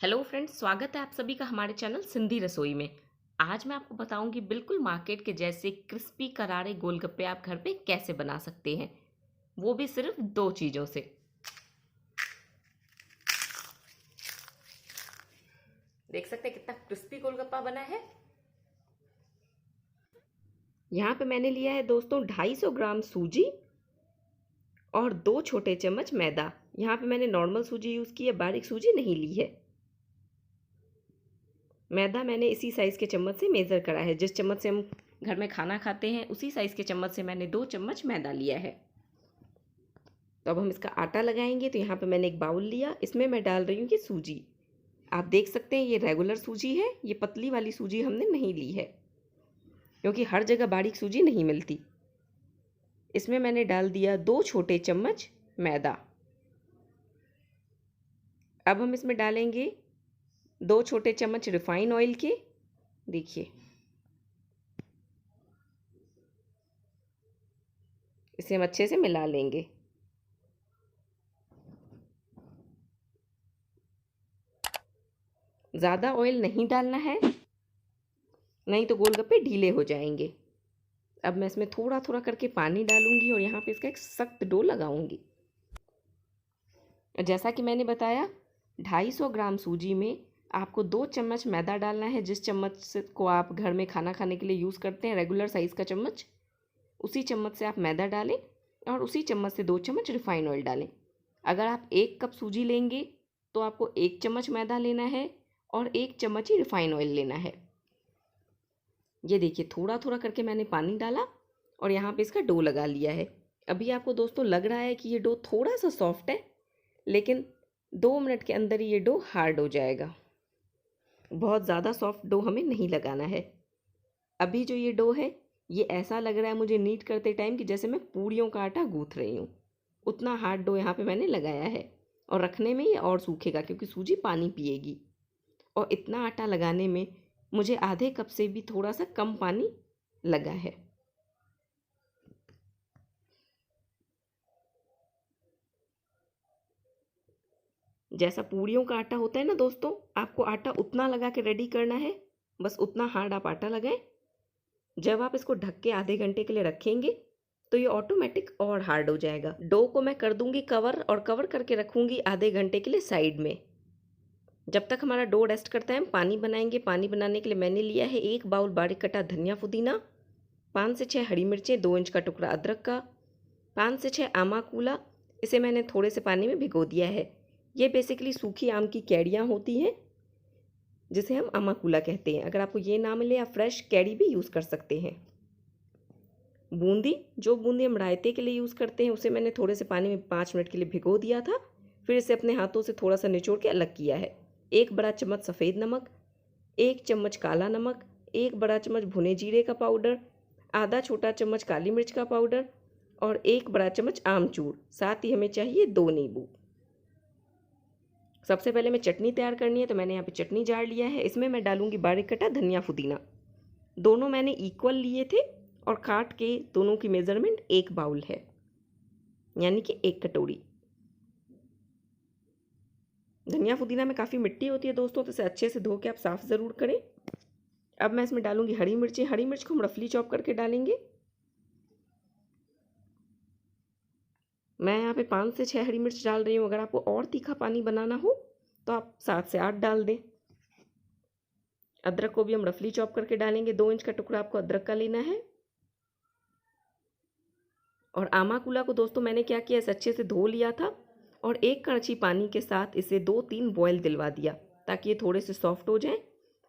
Hello friends, स्वागत है आप सभी का हमारे चैनल सिंधी रसोई में। आज मैं आपको बताऊंगी बिल्कुल मार्केट के जैसे क्रिस्पी करारे गोलगप्पे आप घर पे कैसे बना सकते हैं, वो भी सिर्फ दो चीज़ों से। देख सकते हैं कितना क्रिस्पी गोलगप्पा बना है। यहाँ पे मैंने लिया है दोस्तों 250 ग्राम सूजी और 2 छोटे चम्मच मैदा। यहाँ पे मैंने नॉर्मल सूजी यूज़ की है, बारीक सूजी नहीं ली है। मैदा मैंने इसी साइज़ के चम्मच से मेज़र करा है, जिस चम्मच से हम घर में खाना खाते हैं उसी साइज़ के चम्मच से मैंने 2 चम्मच मैदा लिया है। तो अब हम इसका आटा लगाएंगे। तो यहाँ पे मैंने एक बाउल लिया, इसमें मैं डाल रही हूँ ये सूजी। आप देख सकते हैं ये रेगुलर सूजी है, ये पतली वाली सूजी हमने नहीं ली है क्योंकि हर जगह बारीक सूजी नहीं मिलती। इसमें मैंने डाल दिया 2 छोटे चम्मच मैदा। अब हम इसमें डालेंगे 2 छोटे चम्मच रिफाइन ऑयल के। देखिए, इसे हम अच्छे से मिला लेंगे। ज़्यादा ऑयल नहीं डालना है, नहीं तो गोलगप्पे ढीले हो जाएंगे। अब मैं इसमें थोड़ा थोड़ा करके पानी डालूंगी और यहाँ पे इसका एक सख्त डो लगाऊंगी। जैसा कि मैंने बताया, 250 ग्राम सूजी में आपको 2 चम्मच मैदा डालना है। जिस चम्मच से को आप घर में खाना खाने के लिए यूज़ करते हैं, रेगुलर साइज़ का चम्मच, उसी चम्मच से आप मैदा डालें और उसी चम्मच से 2 चम्मच रिफाइन ऑयल डालें। अगर आप 1 कप सूजी लेंगे तो आपको 1 चम्मच मैदा लेना है और 1 चम्मच ही रिफाइन ऑयल लेना है। ये देखिए, थोड़ा थोड़ा करके मैंने पानी डाला और यहाँ पे इसका डो लगा लिया है। अभी आपको दोस्तों लग रहा है कि ये डो थोड़ा सा सॉफ्ट है, लेकिन 2 मिनट के अंदर ही ये डो हार्ड हो जाएगा। बहुत ज़्यादा सॉफ्ट डो हमें नहीं लगाना है। अभी जो ये डो है, ये ऐसा लग रहा है मुझे नीट करते टाइम कि जैसे मैं पूड़ियों का आटा गूँथ रही हूँ। उतना हार्ड डो यहाँ पे मैंने लगाया है और रखने में ये और सूखेगा क्योंकि सूजी पानी पिएगी। और इतना आटा लगाने में मुझे आधे कप से भी थोड़ा सा कम पानी लगा है। जैसा पूड़ियों का आटा होता है ना दोस्तों, आपको आटा उतना लगा के रेडी करना है, बस उतना हार्ड आप आटा लगाएं। जब आप इसको ढक के आधे घंटे के लिए रखेंगे तो ये ऑटोमेटिक और हार्ड हो जाएगा। डो को मैं कर दूंगी कवर और कवर करके रखूंगी आधे घंटे के लिए साइड में। जब तक हमारा डो रेस्ट करता है हम पानी बनाएंगे। पानी बनाने के लिए मैंने लिया है 1 बाउल बारीक कटा धनिया पुदीना, 5 से 6 हरी मिर्चें, 2 इंच का टुकड़ा अदरक का, 5 से 6 आमा कूला। इसे मैंने थोड़े से पानी में भिगो दिया है। ये बेसिकली सूखी आम की कैड़ियाँ होती हैं जिसे हम अमाकुला कहते हैं। अगर आपको ये ना मिले आप फ्रेश कैड़ी भी यूज़ कर सकते हैं। बूंदी, जो बूंदी हम रायते के लिए यूज़ करते हैं, उसे मैंने थोड़े से पानी में 5 मिनट के लिए भिगो दिया था। फिर इसे अपने हाथों से थोड़ा सा निचोड़ के अलग किया है। 1 बड़ा चम्मच सफ़ेद नमक, 1 चम्मच काला नमक, 1 बड़ा चम्मच भुने जीरे का पाउडर, आधा छोटा चम्मच काली मिर्च का पाउडर और 1 बड़ा चम्मच आमचूर। साथ ही हमें चाहिए 2 नींबू। सबसे पहले मैं चटनी तैयार करनी है, तो मैंने यहाँ पे चटनी जार लिया है। इसमें मैं डालूंगी बारीक कटा धनिया पुदीना। दोनों मैंने इक्वल लिए थे और काट के दोनों की मेज़रमेंट 1 बाउल है, यानी कि 1 कटोरी। धनिया पुदीना में काफ़ी मिट्टी होती है दोस्तों, तो इसे अच्छे से धो के आप साफ़ ज़रूर करें। अब मैं इसमें डालूंगी हरी मिर्ची। हरी मिर्च को हम रफली चॉप करके डालेंगे। मैं यहाँ पे 5 से 6 हरी मिर्च डाल रही हूँ। अगर आपको और तीखा पानी बनाना हो तो आप 7 से 8 डाल दें। अदरक को भी हम रफली चॉप करके डालेंगे। 2 इंच का टुकड़ा आपको अदरक का लेना है। और आमाकुला को दोस्तों मैंने क्या किया, इसे अच्छे से धो लिया था और 1 कड़छी पानी के साथ इसे 2-3 बॉयल दिलवा दिया ताकि ये थोड़े से सॉफ्ट हो जाएं।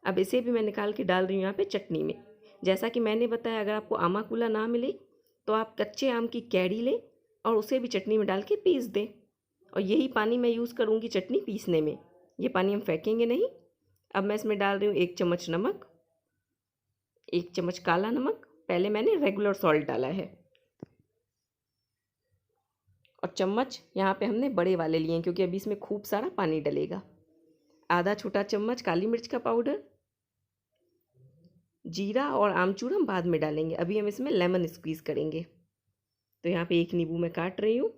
अब इसे भी मैं निकाल के डाल रही हूँ यहाँ पे चटनी में। जैसा कि मैंने बताया, अगर आपको आमाकुला ना मिले तो आप कच्चे आम की कैड़ी लें और उसे भी चटनी में डाल के पीस दें। और यही पानी मैं यूज़ करूँगी चटनी पीसने में, ये पानी हम फेंकेंगे नहीं। अब मैं इसमें डाल रही हूँ 1 चम्मच नमक, 1 चम्मच काला नमक। पहले मैंने रेगुलर सॉल्ट डाला है और चम्मच यहाँ पे हमने बड़े वाले लिए हैं क्योंकि अभी इसमें खूब सारा पानी डलेगा। आधा छोटा चम्मच काली मिर्च का पाउडर, जीरा और आमचूर हम बाद में डालेंगे। अभी हम इसमें लेमन स्क्वीज़ करेंगे। तो यहाँ पे 1 नींबू मैं काट रही हूँ।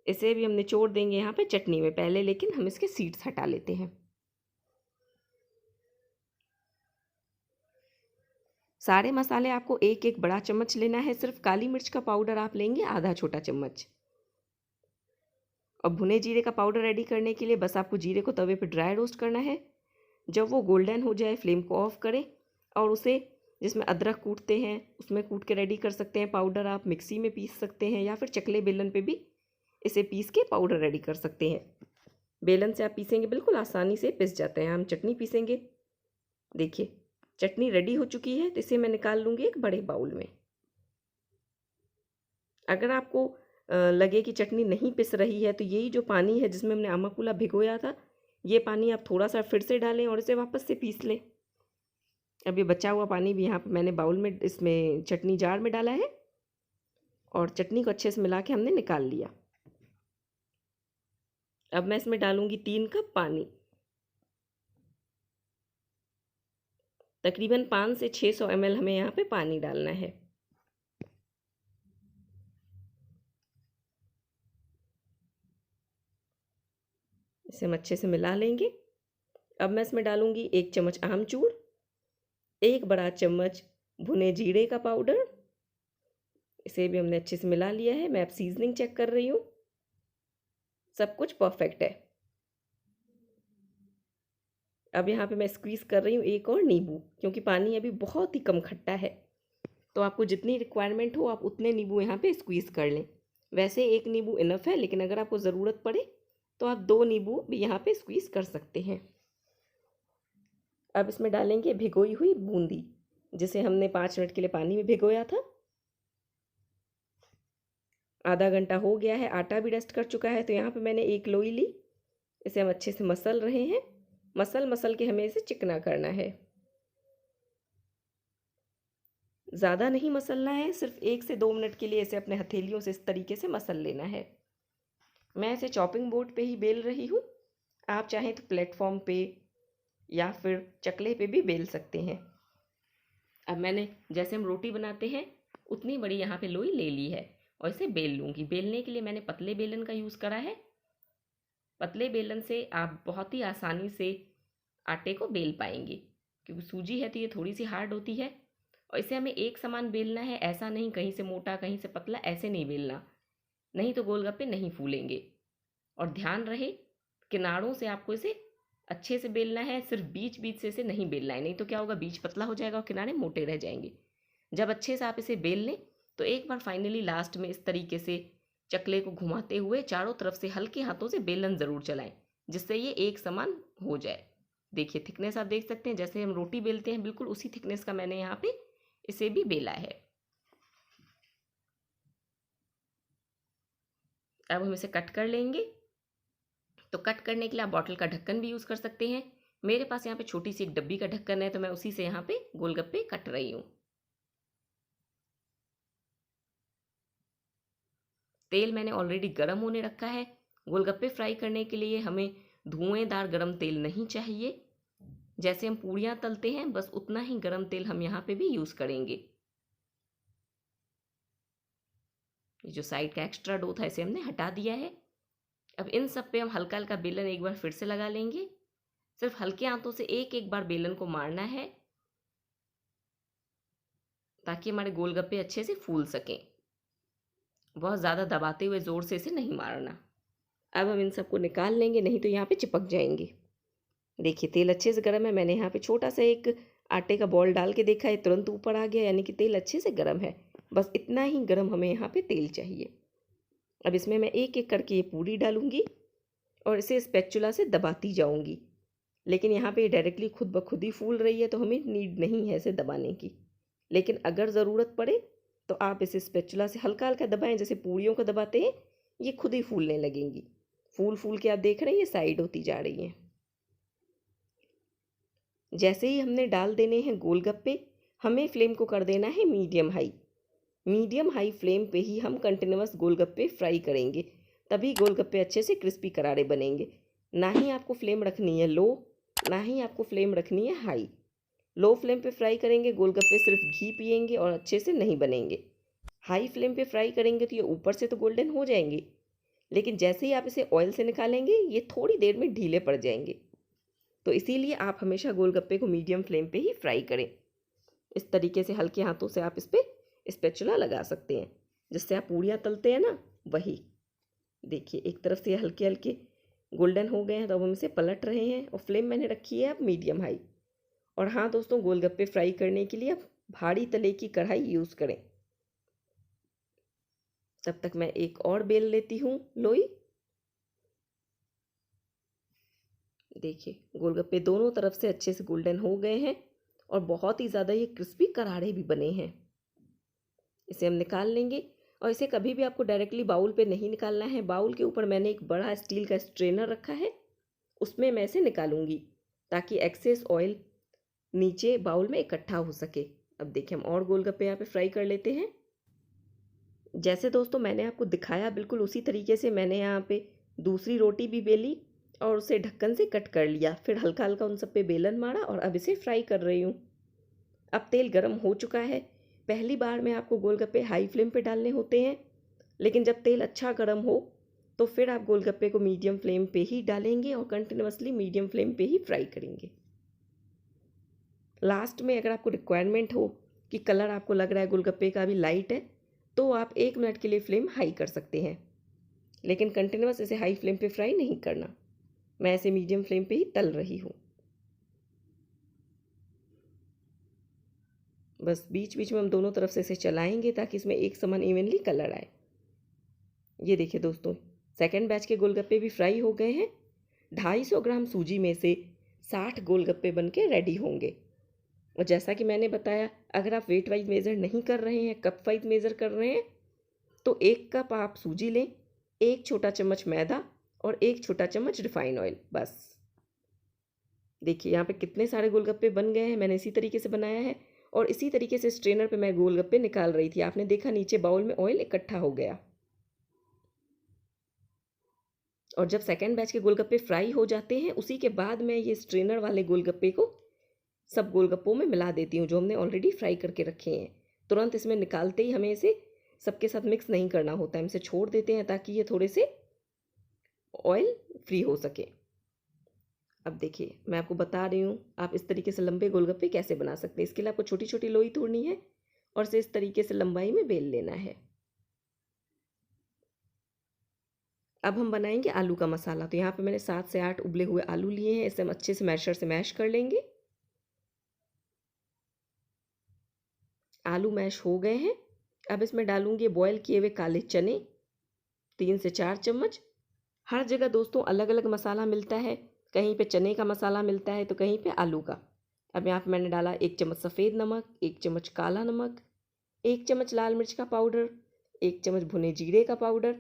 इसे भी हम निचोड़ देंगे यहाँ पे चटनी में पहले, लेकिन हम इसके सीड्स हटा लेते हैं। सारे मसाले आपको एक एक बड़ा चम्मच लेना है। सिर्फ काली मिर्च का पाउडर आप लेंगे आधा छोटा चम्मच। अब भुने जीरे का पाउडर रेडी करने के लिए बस आपको जीरे को तवे पर ड्राई रोस्ट करना है। जब वो गोल्डन हो जाए फ्लेम को ऑफ करें और उसे, जिसमें अदरक कूटते हैं उसमें कूट के रेडी कर सकते हैं पाउडर। आप मिक्सी में पीस सकते हैं या फिर चकले बेलन पे भी इसे पीस के पाउडर रेडी कर सकते हैं। बेलन से आप पीसेंगे बिल्कुल आसानी से पिस जाते हैं। हम चटनी पीसेंगे। देखिए चटनी रेडी हो चुकी है, तो इसे मैं निकाल लूँगी एक बड़े बाउल में। अगर आपको लगे कि चटनी नहीं पिस रही है, तो यही जो पानी है जिसमें हमने अमाकुला भिगोया था, ये पानी आप थोड़ा सा फिर से डालें और इसे वापस से पीस लें। अब ये बचा हुआ पानी भी यहाँ पर मैंने बाउल में, इसमें चटनी जार में डाला है और चटनी को अच्छे से मिला के हमने निकाल लिया। अब मैं इसमें डालूंगी 3 कप पानी। तकरीबन 500 से 600 ml हमें यहाँ पे पानी डालना है। इसे हम अच्छे से मिला लेंगे। अब मैं इसमें डालूंगी 1 चम्मच आमचूर, 1 बड़ा चम्मच भुने जीरे का पाउडर। इसे भी हमने अच्छे से मिला लिया है। मैं अब सीजनिंग चेक कर रही हूँ, सब कुछ परफेक्ट है। अब यहाँ पे मैं स्क्वीज़ कर रही हूँ 1 और नींबू, क्योंकि पानी अभी बहुत ही कम खट्टा है, तो आपको जितनी रिक्वायरमेंट हो आप उतने नींबू यहाँ पे स्क्वीज़ कर लें। वैसे 1 नींबू इनफ है, लेकिन अगर आपको ज़रूरत पड़े तो आप 2 नींबू भी यहाँ पे स्क्वीज़ कर सकते हैं। अब इसमें डालेंगे भिगोई हुई बूंदी, जिसे हमने 5 मिनट के लिए पानी में भिगोया था। आधा घंटा हो गया है, आटा भी डस्ट कर चुका है। तो यहाँ पे मैंने 1 लोई ली, इसे हम अच्छे से मसल रहे हैं। मसल के हमें इसे चिकना करना है। ज़्यादा नहीं मसलना है, सिर्फ 1 से 2 मिनट के लिए इसे अपने हथेलियों से इस तरीके से मसल लेना है। मैं इसे चॉपिंग बोर्ड पे ही बेल रही हूँ। आप चाहें तो प्लेटफॉर्म पे या फिर चकले पे भी बेल सकते हैं। अब मैंने, जैसे हम रोटी बनाते हैं उतनी बड़ी यहाँ पे लोई ले ली है और इसे बेल लूँगी। बेलने के लिए मैंने पतले बेलन का यूज़ करा है। पतले बेलन से आप बहुत ही आसानी से आटे को बेल पाएंगे, क्योंकि सूजी है तो ये थोड़ी सी हार्ड होती है। और इसे हमें एक समान बेलना है, ऐसा नहीं कहीं से मोटा कहीं से पतला, ऐसे नहीं बेलना, नहीं तो गोलगप्पे नहीं फूलेंगे। और ध्यान रहे किनारों से आपको इसे अच्छे से बेलना है, सिर्फ बीच बीच से इसे नहीं बेलना है, नहीं तो क्या होगा, बीच पतला हो जाएगा और किनारे मोटे रह जाएंगे। जब अच्छे से आप इसे बेल लें तो एक बार फाइनली लास्ट में इस तरीके से चकले को घुमाते हुए चारों तरफ से हल्के हाथों से बेलन ज़रूर चलाएं, जिससे ये एक समान हो जाए। देखिए थिकनेस आप देख सकते हैं, जैसे हम रोटी बेलते हैं बिल्कुल उसी थिकनेस का मैंने यहाँ पे इसे भी बेला है। अब हम इसे कट कर लेंगे। तो कट करने के लिए आप बॉटल का ढक्कन भी यूज़ कर सकते हैं। मेरे पास यहाँ पे छोटी सी एक डब्बी का ढक्कन है, तो मैं उसी से यहाँ पे गोलगप्पे कट रही हूँ। तेल मैंने ऑलरेडी गर्म होने रखा है। गोलगप्पे फ्राई करने के लिए हमें धुएंदार गर्म तेल नहीं चाहिए। जैसे हम पूड़ियाँ तलते हैं बस उतना ही गर्म तेल हम यहाँ पे भी यूज़ करेंगे। ये जो साइड का एक्स्ट्रा डो था इसे हमने हटा दिया है। अब इन सब पे हम हल्का हल्का बेलन एक बार फिर से लगा लेंगे। सिर्फ हल्के हाथों से एक एक बार बेलन को मारना है, ताकि हमारे गोलगप्पे अच्छे से फूल सकें। बहुत ज़्यादा दबाते हुए ज़ोर से इसे नहीं मारना। अब हम इन सबको निकाल लेंगे, नहीं तो यहाँ पे चिपक जाएंगे। देखिए तेल अच्छे से गर्म है। मैंने यहाँ पे छोटा सा एक आटे का बॉल डाल के देखा है, तुरंत ऊपर आ गया, यानी कि तेल अच्छे से गर्म है। बस इतना ही गर्म हमें यहाँ पे तेल चाहिए। अब इसमें मैं एक एक करके ये पूरी डालूंगी और इसे स्पैचुला से दबाती जाऊंगी। लेकिन यहाँ पे डायरेक्टली खुद ब खुद ही फूल रही है, तो हमें नीड नहीं है इसे दबाने की। लेकिन अगर ज़रूरत पड़े तो आप इसे स्पैचुला से हल्का हल्का दबाएं, जैसे पूड़ियों को दबाते हैं, ये खुद ही फूलने लगेंगी। फूल फूल के आप देख रहे हैं ये साइड होती जा रही हैं। जैसे ही हमने डाल देने हैं गोलगप्पे, हमें फ्लेम को कर देना है medium high. Medium high flame पे ही हम कंटिन्यूअस गोलगप्पे फ्राई करेंगे, तभी गोलगप्पे अच्छे से क्रिस्पी करारे बनेंगे। ना ही आपको फ्लेम रखनी है लो, ना ही आपको फ्लेम रखनी है हाई। लो फ्लेम पे फ्राई करेंगे गोलगप्पे सिर्फ घी पिएंगे और अच्छे से नहीं बनेंगे। हाई फ्लेम पे फ्राई करेंगे तो ये ऊपर से तो गोल्डन हो जाएंगे, लेकिन जैसे ही आप इसे ऑयल से निकालेंगे ये थोड़ी देर में ढीले पड़ जाएंगे। तो इसीलिए आप हमेशा गोलगप्पे को मीडियम फ्लेम पे ही फ्राई करें। इस तरीके से हल्के हाथों से आप इस पर स्पैचुला लगा सकते हैं, जिससे आप पूड़ियाँ तलते हैं ना, वही। देखिए एक तरफ से हल्के हल्के गोल्डन हो गए हैं, तो अब हम इसे पलट रहे हैं और फ्लेम मैंने रखी है अब मीडियम हाई। और हाँ दोस्तों, गोलगप्पे फ्राई करने के लिए आप भारी तले की कढ़ाई यूज़ करें। तब तक मैं एक और बेल लेती हूँ लोई। देखिए गोलगप्पे दोनों तरफ से अच्छे से गोल्डन हो गए हैं और बहुत ही ज़्यादा ये क्रिस्पी करारे भी बने हैं। इसे हम निकाल लेंगे और इसे कभी भी आपको डायरेक्टली बाउल पे नहीं निकालना है। बाउल के ऊपर मैंने एक बड़ा स्टील का स्ट्रेनर रखा है, उसमें मैं इसे निकालूंगी ताकि एक्सेस ऑयल नीचे बाउल में इकट्ठा हो सके। अब देखिए हम और गोलगप्पे यहाँ पे फ्राई कर लेते हैं। जैसे दोस्तों मैंने आपको दिखाया बिल्कुल उसी तरीके से मैंने यहाँ पे दूसरी रोटी भी बेली और उसे ढक्कन से कट कर लिया, फिर हल्का हल्का उन सब पे बेलन मारा और अब इसे फ्राई कर रही हूँ। अब तेल गर्म हो चुका है। पहली बार में आपको गोलगप्पे हाई फ्लेम पे डालने होते हैं, लेकिन जब तेल अच्छा गर्म हो तो फिर आप गोलगप्पे को मीडियम फ्लेम पे ही डालेंगे और कंटिन्यूसली मीडियम फ्लेम पे ही फ्राई करेंगे। लास्ट में अगर आपको रिक्वायरमेंट हो कि कलर आपको लग रहा है गोलगप्पे का अभी लाइट है, तो आप 1 मिनट के लिए फ्लेम हाई कर सकते हैं, लेकिन कंटिन्यूस इसे हाई फ्लेम पे फ्राई नहीं करना। मैं इसे मीडियम फ्लेम पे ही तल रही हूँ। बस बीच बीच में हम दोनों तरफ से इसे चलाएंगे ताकि इसमें एक समान इवनली कलर आए। ये देखिए दोस्तों, सेकेंड बैच के गोलगप्पे भी फ्राई हो गए हैं। 250 ग्राम सूजी में से 60 गोलगप्पे बन के रेडी होंगे। और जैसा कि मैंने बताया, अगर आप वेट वाइज मेज़र नहीं कर रहे हैं, कप वाइज मेज़र कर रहे हैं, तो 1 कप आप सूजी लें, 1 छोटा चम्मच मैदा और 1 छोटा चम्मच रिफाइन ऑयल, बस। देखिए यहाँ पे कितने सारे गोलगप्पे बन गए हैं। मैंने इसी तरीके से बनाया है और इसी तरीके से स्ट्रेनर पे मैं गोलगप्पे निकाल रही थी। आपने देखा नीचे बाउल में ऑयल इकट्ठा हो गया। और जब सेकेंड बैच के गोलगप्पे फ्राई हो जाते हैं, उसी के बाद मैं ये स्ट्रेनर वाले गोलगप्पे को सब गोलगप्पों में मिला देती हूँ जो हमने ऑलरेडी फ्राई करके रखे हैं। तुरंत इसमें निकालते ही हमें इसे सबके साथ मिक्स नहीं करना होता है, हम इसे छोड़ देते हैं ताकि ये थोड़े से ऑयल फ्री हो सके। अब देखिए मैं आपको बता रही हूँ आप इस तरीके से लंबे गोलगप्पे कैसे बना सकते हैं। इसके लिए आपको छोटी छोटी लोई तोड़नी है और इसे इस तरीके से लंबाई में बेल लेना है। अब हम बनाएंगे आलू का मसाला। तो यहाँ पे मैंने 7 से 8 उबले हुए आलू लिए हैं। इसे हम अच्छे से मैशर से मैश कर लेंगे। आलू मैश हो गए हैं। अब इसमें डालूंगी बॉयल किए हुए काले चने 3 से 4 चम्मच। हर जगह दोस्तों अलग अलग मसाला मिलता है, कहीं पे चने का मसाला मिलता है तो कहीं पे आलू का। अब यहाँ पे मैंने डाला 1 चम्मच सफ़ेद नमक, 1 चम्मच काला नमक, 1 चम्मच लाल मिर्च का पाउडर, 1 चम्मच भुने जीरे का पाउडर,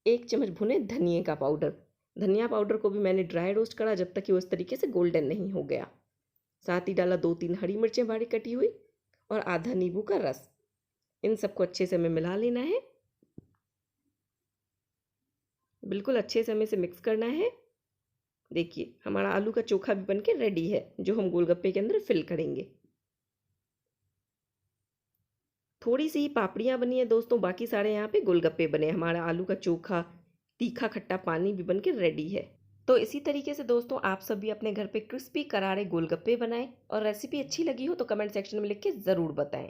1 चम्मच भुने धनिए का पाउडर। धनिया पाउडर को भी मैंने ड्राई रोस्ट करा जब तक कि वो इस तरीके से गोल्डन नहीं हो गया। साथ ही डाला 2-3 हरी मिर्चें बारीक कटी हुई और आधा नींबू का रस। इन सबको अच्छे से हमें मिला लेना है। बिल्कुल अच्छे से हमें इसे मिक्स करना है। देखिए हमारा आलू का चोखा भी बनके रेडी है, जो हम गोलगप्पे के अंदर फिल करेंगे। थोड़ी सी ही पापड़ियाँ बनी है दोस्तों, बाकी सारे यहाँ पे गोलगप्पे बने। हमारा आलू का चोखा, तीखा खट्टा पानी भी बनके रेडी है। तो इसी तरीके से दोस्तों आप सब भी अपने घर पे क्रिस्पी करारे गोलगप्पे बनाएं और रेसिपी अच्छी लगी हो तो कमेंट सेक्शन में लिख के ज़रूर बताएं।